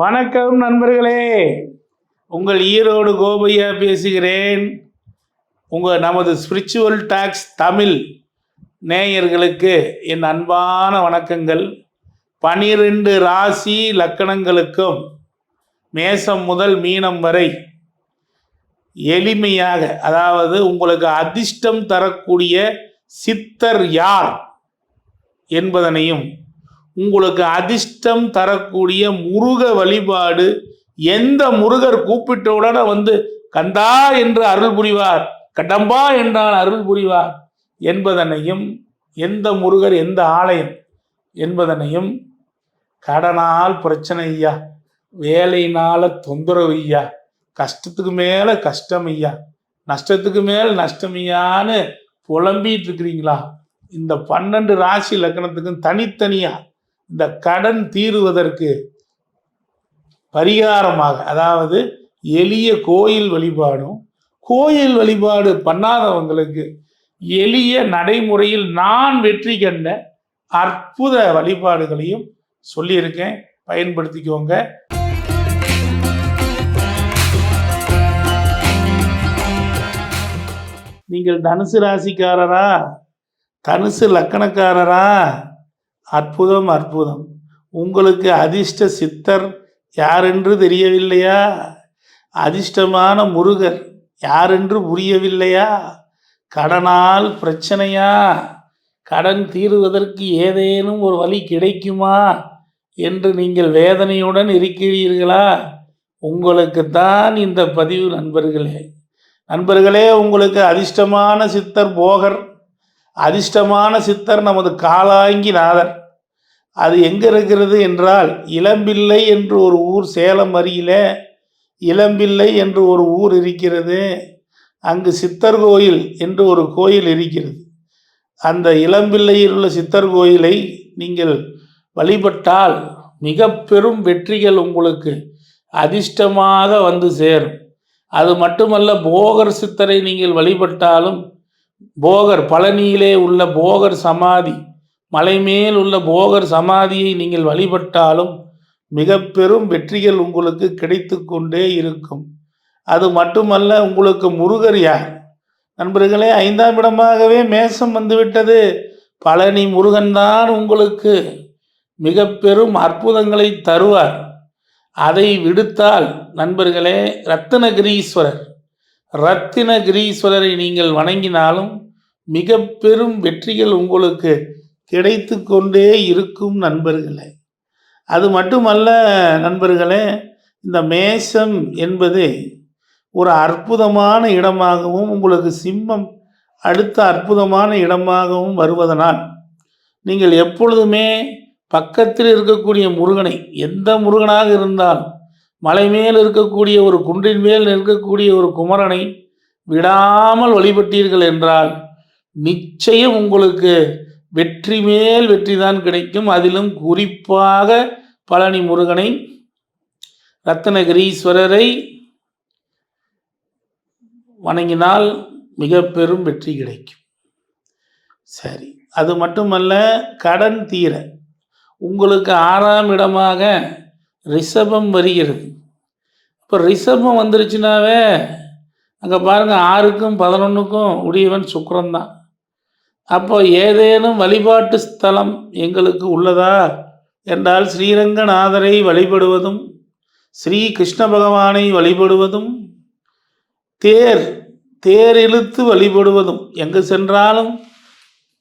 வணக்கம் நண்பர்களே, உங்கள் ஈரோடு கோபையா பேசுகிறேன். நமது ஸ்பிரிச்சுவல் டாக்ஸ் தமிழ் நேயர்களுக்கு என் அன்பான வணக்கங்கள். 12 ராசி லக்கணங்களுக்கும் மேசம் முதல் மீனம் வரை எளிமையாக, அதாவது உங்களுக்கு அதிர்ஷ்டம் தரக்கூடிய சித்தர் யார் என்பதனையும், உங்களுக்கு அதிர்ஷ்டம் தரக்கூடிய முருக வழிபாடு எந்த முருகர் கூப்பிட்டவுடனே வந்து கந்தா என்று அருள் புரிவார், கடம்பா என்றால் அருள் புரிவார் என்பதனையும், எந்த முருகர் எந்த ஆலயம் என்பதனையும், கடனால் பிரச்சனை ஐயா, வேலையினால தொந்தரவு ஐயா, கஷ்டத்துக்கு மேல கஷ்டம் ஐயா, நஷ்டத்துக்கு மேல் நஷ்டம் ஐயான்னு புலம்பிட்டு இருக்கிறீங்களா? இந்த 12 ராசி லக்கணத்துக்கும் தனித்தனியா இந்த கடன் தீருவதற்கு பரிகாரமாக, அதாவது எளிய கோயில் வழிபாடும், கோயில் வழிபாடு பண்ணாதவங்களுக்கு எளிய நடைமுறையில் நான் வெற்றி கண்ட அற்புத வழிபாடுகளையும் சொல்லியிருக்கேன், பயன்படுத்திக்கோங்க. நீங்கள் தனுசு ராசிக்காரரா, தனுசு லக்கணக்காரரா? அற்புதம் அற்புதம். உங்களுக்கு அதிர்ஷ்ட சித்தர் யாரென்று தெரியவில்லையா? அதிர்ஷ்டமான முருகர் யாரென்று புரியவில்லையா? கடனால் பிரச்சனையா? கடன் தீருவதற்கு ஏதேனும் ஒரு வழி கிடைக்குமா என்று நீங்கள் வேதனையுடன் இருக்கிறீர்களா? உங்களுக்கு தான் இந்த பதிவு நண்பர்களே. உங்களுக்கு அதிர்ஷ்டமான சித்தர் போகர், அதிர்ஷ்டமான சித்தர் நமது காலாங்கி நாதர். அது எங்கே இருக்கிறது என்றால், இளம்பிள்ளை என்று ஒரு ஊர், சேலம் அருகில இளம்பிள்ளை என்று ஒரு ஊர் இருக்கிறது. அங்கு சித்தர் கோயில் என்று ஒரு கோயில் இருக்கிறது. அந்த இளம்பிள்ளையில் உள்ள சித்தர் கோயிலை நீங்கள் வழிபட்டால் மிக பெரும் வெற்றிகள் உங்களுக்கு அதிர்ஷ்டமாக வந்து சேரும். அது மட்டுமல்ல, போகர் சித்தரை நீங்கள் வழிபட்டாலும், போகர் பழனியிலே உள்ள போகர் சமாதி, மலைமேல் உள்ள போகர் சமாதியை நீங்கள் வழிபட்டாலும் மிக பெரும் வெற்றிகள் உங்களுக்கு கிடைத்து கொண்டே இருக்கும். அது மட்டுமல்ல, உங்களுக்கு முருகர் யார் நண்பர்களே? 5ஆம் இடமாகவே மேசம் வந்துவிட்டது. பழனி முருகன்தான் உங்களுக்கு மிக பெரும் அற்புதங்களை தருவார். அதை விடுத்தால் நண்பர்களே, ரத்தினகிரீஸ்வரரை நீங்கள் வணங்கினாலும் மிக பெரும் வெற்றிகள் உங்களுக்கு கிடைத்து கொண்டே இருக்கும் நண்பர்களே. அது மட்டுமல்ல நண்பர்களே, இந்த மேசம் என்பது ஒரு அற்புதமான இடமாகவும், உங்களுக்கு சிம்மம் அடுத்த அற்புதமான இடமாகவும் வருவதனால் நீங்கள் எப்பொழுதுமே பக்கத்தில் இருக்கக்கூடிய முருகனை, எந்த முருகனாக இருந்தாலும், மலை மேல் இருக்கக்கூடிய ஒரு குன்றின் மேல் இருக்கக்கூடிய ஒரு குமரனை விடாமல் வழிபட்டீர்கள் என்றால் நிச்சயம் உங்களுக்கு வெற்றி மேல் வெற்றி தான் கிடைக்கும். அதிலும் குறிப்பாக பழனி முருகனை, ரத்தினகிரீஸ்வரரை வணங்கினால் மிக பெரும் வெற்றி கிடைக்கும். சரி, அது மட்டுமல்ல, கடன் தீர உங்களுக்கு 6ஆம் இடமாக ரிஷபம் வருகிறது. இப்போ ரிஷபம் வந்துருச்சுனாவே அங்கே பாருங்கள், 6க்கும் 11க்கும் உடையவன் சுக்கிரன் தான். அப்போ ஏதேனும் வழிபாட்டு ஸ்தலம் எங்களுக்கு உள்ளதா என்றால், ஸ்ரீரங்கநாதரை வழிபடுவதும், ஸ்ரீ கிருஷ்ண பகவானை வழிபடுவதும், தேர் இழுத்து வழிபடுவதும், எங்கு சென்றாலும்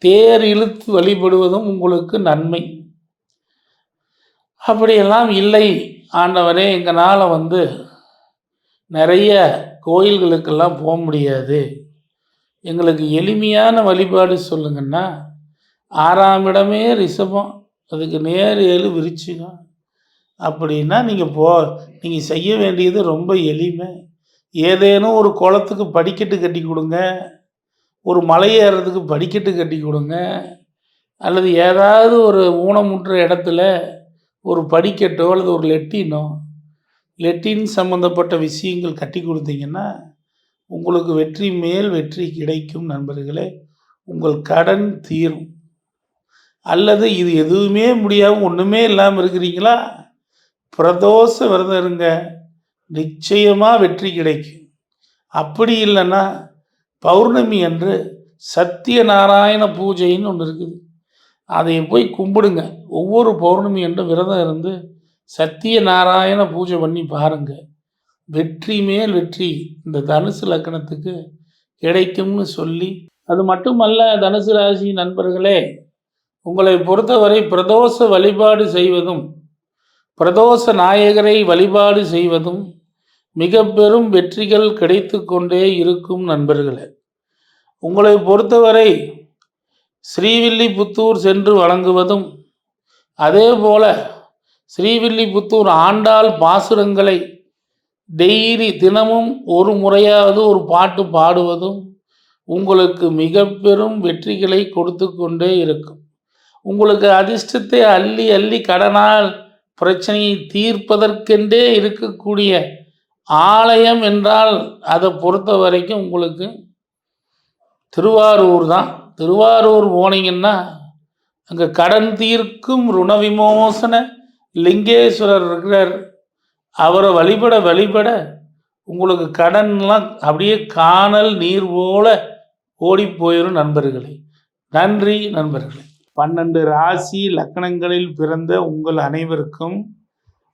தேர் இழுத்து வழிபடுவதும் உங்களுக்கு நன்மை. அப்படியெல்லாம் இல்லை ஆண்டவரே, எங்களால் நிறைய கோயில்களுக்கெல்லாம் போக முடியாது, எங்களுக்கு எளிமையான வழிபாடு சொல்லுங்கன்னா, 6ஆம் இடமே ரிஷபம், அதுக்கு நேர் 7 விருச்சிகம். அப்படின்னா நீங்கள் செய்ய வேண்டியது ரொம்ப எளிமை. ஏதேனும் ஒரு குளத்துக்கு படிக்கட்டு கட்டி கொடுங்க, ஒரு மலை ஏறுறதுக்கு படிக்கட்டு கட்டி கொடுங்க, அல்லது ஏதாவது ஒரு ஊனமுற்ற இடத்துல ஒரு படிக்கட்டோ அல்லது ஒரு லெட்டின் சம்மந்தப்பட்ட விஷயங்கள் கட்டி கொடுத்தீங்கன்னா உங்களுக்கு வெற்றி மேல் வெற்றி கிடைக்கும் நண்பர்களே. உங்கள் கடன் தீரும். அல்லது இது எதுவுமே முடியாமல் ஒன்றுமே இல்லாமல் இருக்கிறீங்களா? பிரதோஷ விரதம் இருங்க, நிச்சயமாக வெற்றி கிடைக்கும். அப்படி இல்லைன்னா பௌர்ணமி அன்று சத்தியநாராயண பூஜைன்னு ஒன்று இருக்குது, அதை போய் கும்பிடுங்க. ஒவ்வொரு பௌர்ணமி அன்று விரதம் இருந்து சத்தியநாராயண பூஜை பண்ணி பாருங்க. வெற்றி மேல் வெற்றி இந்த தனுசு லக்னத்துக்கு கிடைக்கும்னு சொல்லி, அது மட்டுமல்ல தனுசு ராசி நண்பர்களே, உங்களை பொறுத்தவரை பிரதோஷ வழிபாடு செய்வதும் பிரதோஷ நாயகரை வழிபாடு செய்வதும் மிக பெரும் வெற்றிகள் கிடைத்து கொண்டே இருக்கும் நண்பர்களே. உங்களை பொறுத்தவரை ஸ்ரீவில்லிபுத்தூர் சென்று வணங்குவதும், அதே போல ஸ்ரீவில்லிபுத்தூர் ஆண்டாள் பாசுரங்களை டெய்லி தினமும் ஒரு முறையாவது ஒரு பாட்டு பாடுவதும் உங்களுக்கு மிக பெரும் வெற்றிகளை கொடுத்து கொண்டே இருக்கும். உங்களுக்கு அதிர்ஷ்டத்தை அள்ளி அள்ளி கடனால் பிரச்சனையை தீர்ப்பதற்கென்றே இருக்கக்கூடிய ஆலயம் என்றால் அதை பொறுத்த வரைக்கும் உங்களுக்கு திருவாரூர் தான். திருவாரூர் போனீங்கன்னா அங்கே கடன் தீர்க்கும் ருண விமோசன லிங்கேஸ்வரர் இருக்கிறார். அவரை வழிபட வழிபட உங்களுக்கு கடன்லாம் அப்படியே காணல் நீர் போல ஓடி போயிடும் நண்பர்களே. நன்றி நண்பர்களே. 12 ராசி லக்கணங்களில் பிறந்த உங்கள் அனைவருக்கும்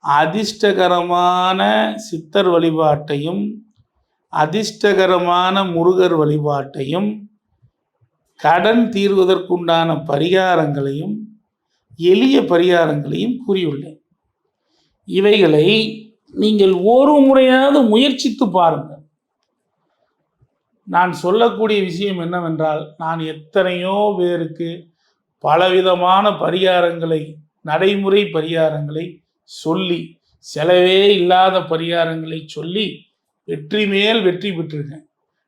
அதிர்ஷ்டகரமான சித்தர் வழிபாட்டையும் அதிர்ஷ்டகரமான முருகர் வழிபாட்டையும் கடன் தீர்வதற்குண்டான பரிகாரங்களையும் எளிய பரிகாரங்களையும் கூறியுள்ளேன். இவைகளை நீங்கள் ஒரு முறையாவது முயற்சித்து பாருங்கள். நான் சொல்லக்கூடிய விஷயம் என்னவென்றால், நான் எத்தனையோ பேருக்கு பலவிதமான பரிகாரங்களை, நடைமுறை பரிகாரங்களை சொல்லி, செலவே இல்லாத பரிகாரங்களை சொல்லி வெற்றி மேல் வெற்றி பெற்றிருக்கேன்.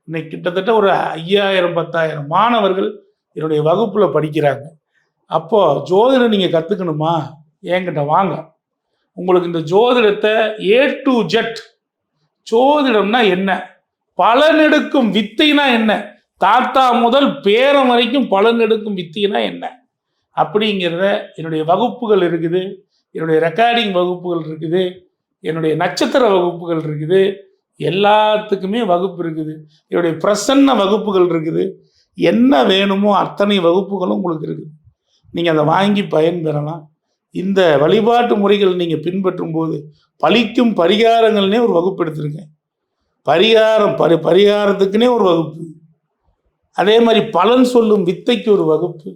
இன்னைக்கு கிட்டத்தட்ட ஒரு 5000-10,000 மாணவர்கள் என்னுடைய வகுப்பில் படிக்கிறாங்க. அப்போது ஜோதிடம் நீங்கள் கற்றுக்கணுமா, என்கிட்ட வாங்க. உங்களுக்கு இந்த ஜோதிடத்தை A to Z, ஜோதிடம்னா என்ன, பலனெடுக்கும் வித்தைனா என்ன, தாத்தா முதல் பேரம் வரைக்கும் பலனெடுக்கும் வித்தைனா என்ன அப்படிங்கிறத என்னுடைய வகுப்புகள் இருக்குது, என்னுடைய ரெக்கார்டிங் வகுப்புகள் இருக்குது, என்னுடைய நட்சத்திர வகுப்புகள் இருக்குது, எல்லாத்துக்குமே வகுப்பு இருக்குது, என்னுடைய பிரசன்ன வகுப்புகள் இருக்குது. என்ன வேணுமோ அத்தனை வகுப்புகளும் உங்களுக்கு இருக்குது. நீங்கள் அதை வாங்கி பயன்பெறலாம். இந்த வழிபாட்டு முறைகள் நீங்கள் பின்பற்றும் போது பலிக்கும் பரிகாரங்கள்னே ஒரு வகுப்பு எடுத்திருக்கேன். பரிகாரத்துக்குனே ஒரு வகுப்பு, அதே மாதிரி பலன் சொல்லும் வித்தைக்கு ஒரு வகுப்பு,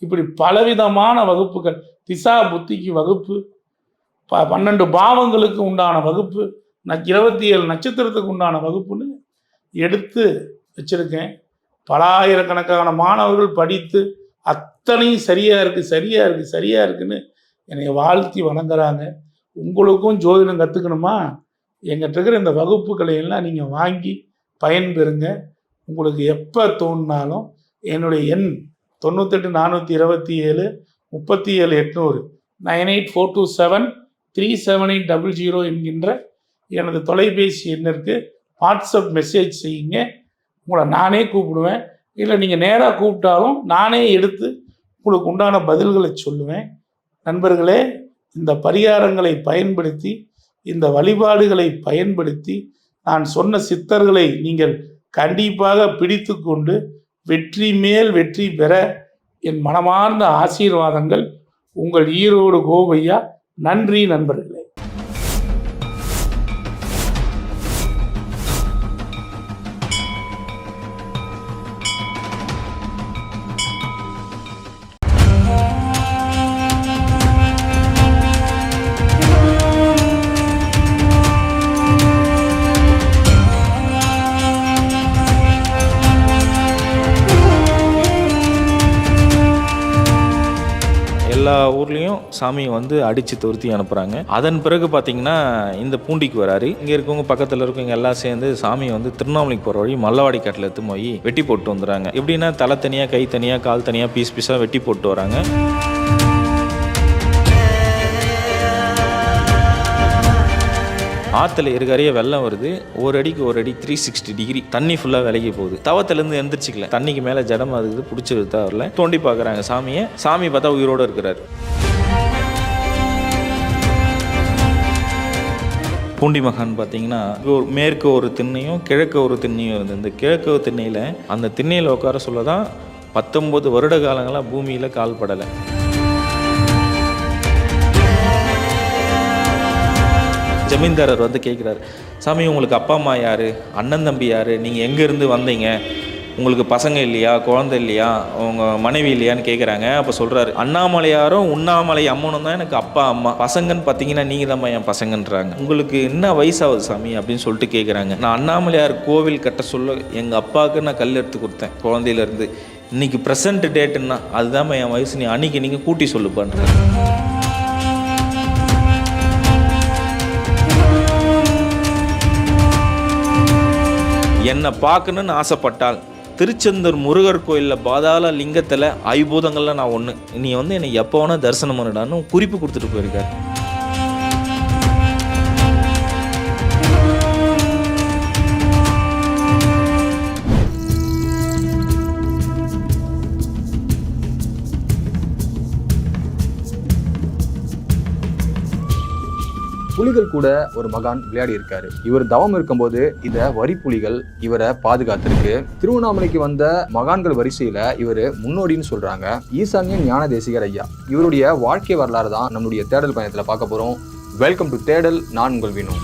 இப்படி பலவிதமான வகுப்புகள், திசா புத்திக்கு வகுப்பு, 12 பாவங்களுக்கு உண்டான வகுப்பு, 27 நட்சத்திரத்துக்கு உண்டான வகுப்புன்னு எடுத்து வச்சுருக்கேன். பலாயிரக்கணக்கான மாணவர்கள் படித்து அத்தனையும் சரியாக இருக்குன்னு என்னை வாழ்த்தி வணங்குறாங்க. உங்களுக்கும் ஜோதிடம் கற்றுக்கணுமா, எங்கிட்ட இருக்கிற இந்த வகுப்புகளை எல்லாம் நீங்கள் வாங்கி பயன்பெறுங்க. உங்களுக்கு எப்போ தோணினாலும் என்னுடைய எண் 98 427 37 800 9842737800 என்கின்ற எனது தொலைபேசி எண்ணிற்கு வாட்ஸ்அப் மெசேஜ் செய்யுங்க. உங்களை நானே கூப்பிடுவேன். இல்லை நீங்கள் நேராக கூப்பிட்டாலும் நானே எடுத்து உங்களுக்கு உண்டான பதில்களை சொல்லுவேன். நண்பர்களே, இந்த பரிகாரங்களை பயன்படுத்தி, இந்த வழிபாடுகளை பயன்படுத்தி, நான் சொன்ன சித்தர்களை நீங்கள் கண்டிப்பாக பிடித்து கொண்டு வெற்றி மேல் வெற்றி பெற என் மனமார்ந்த ஆசீர்வாதங்கள். உங்கள் ஈரோடு கோபையா. நன்றி நண்பர்களே. எல்லா ஊர்லேயும் சாமியை வந்து அடித்து துரத்தி அனுப்புகிறாங்க. அதன் பிறகு பார்த்தீங்கன்னா இந்த பூண்டிக்கு வராரு. இங்கே இருக்கவங்க பக்கத்தில் இருக்கவங்க எல்லாம் சேர்ந்து சாமியை வந்து திருவண்ணாமலைக்கு போகிற வழி மல்லவாடி காட்டில் எடுத்து போய் வெட்டி போட்டு வந்துடுறாங்க. எப்படின்னா தலை தனியாக, கை தனியாக, கால் தனியாக, பீஸ் பீஸாக வெட்டி போட்டு வராங்க. ஆற்றுல இருக்காரையே வெள்ளம் வருது. ஒரு அடிக்கு ஒரு அடி 360 டிகிரி தண்ணி ஃபுல்லாக விலகி போகுது. தவத்திலேருந்து எந்திரிச்சிக்கல, தண்ணிக்கு மேலே ஜடம் அதுக்கு பிடிச்சிருது. அவரில் தோண்டி பார்க்குறாங்க சாமியை. சாமி பார்த்தா உயிரோடு இருக்கிறார். பூண்டி மகான் பார்த்தீங்கன்னா மேற்கு ஒரு திண்ணையும் கிழக்கு ஒரு திண்ணையும் இருந்தது. இந்த கிழக்கு திண்ணையில் அந்த திண்ணையில் உட்கார சொல்ல தான் 19 வருட காலங்களாக பூமியில் கால் படலை. ஜமீன்தாரர் வந்து கேட்குறாரு, சாமி உங்களுக்கு அப்பா அம்மா யார், அண்ணன் தம்பி யார், நீங்கள் எங்கேருந்து வந்தீங்க, உங்களுக்கு பசங்க இல்லையா, குழந்தை இல்லையா, உங்கள் மனைவி இல்லையான்னு கேட்குறாங்க. அப்போ சொல்கிறாரு, அண்ணாமலையாரும் உண்ணாமலை அம்மனும் தான் எனக்கு அப்பா அம்மா, பசங்கன்னு பார்த்தீங்கன்னா நீங்கள் தான் என் பசங்கன்றாங்க. உங்களுக்கு என்ன வயசாகுது சாமி அப்படின்னு சொல்லிட்டு கேட்குறாங்க. நான் அண்ணாமலையார் கோவில் கட்ட சொல்ல எங்கள் அப்பாவுக்கு நான் கல் எடுத்து கொடுத்தேன் குழந்தையிலேருந்து. இன்றைக்கி ப்ரெசன்ட் டேட்டுன்னா அதுதான் என் வயசு, நீ அன்றைக்கி நீங்கள் கூட்டி சொல்லு பண்ணுறேன். என்னை பார்க்கணுன்னு ஆசைப்பட்டால் திருச்செந்தூர் முருகர் கோயிலில் பாதாள லிங்கத்தில் ஐபூதங்களில் நான் ஒன்று, நீ வந்து என்னை எப்போ வேணால் தரிசனம் பண்ணிடான்னு குறிப்பு கொடுத்துட்டு போயிருக்காரு. புலிகள் கூட ஒரு மகான் விளையாடி இருக்காரு. இவர் தவம் இருக்கும்போது இந்த வரி புலிகள் இவரை பாதுகாத்திருக்கு. திருவண்ணாமலைக்கு வந்த மகான்கள் வரிசையில இவர் முன்னோடின்னு சொல்றாங்க. ஈசான்ய ஞான தேசிகர் ஐயா, இவருடைய வாழ்க்கை வரலாறு தான் நம்மளுடைய தேடல் பயணத்துல பார்க்க போறோம். வெல்கம் டு தேடல். நான் உங்கள் வினு.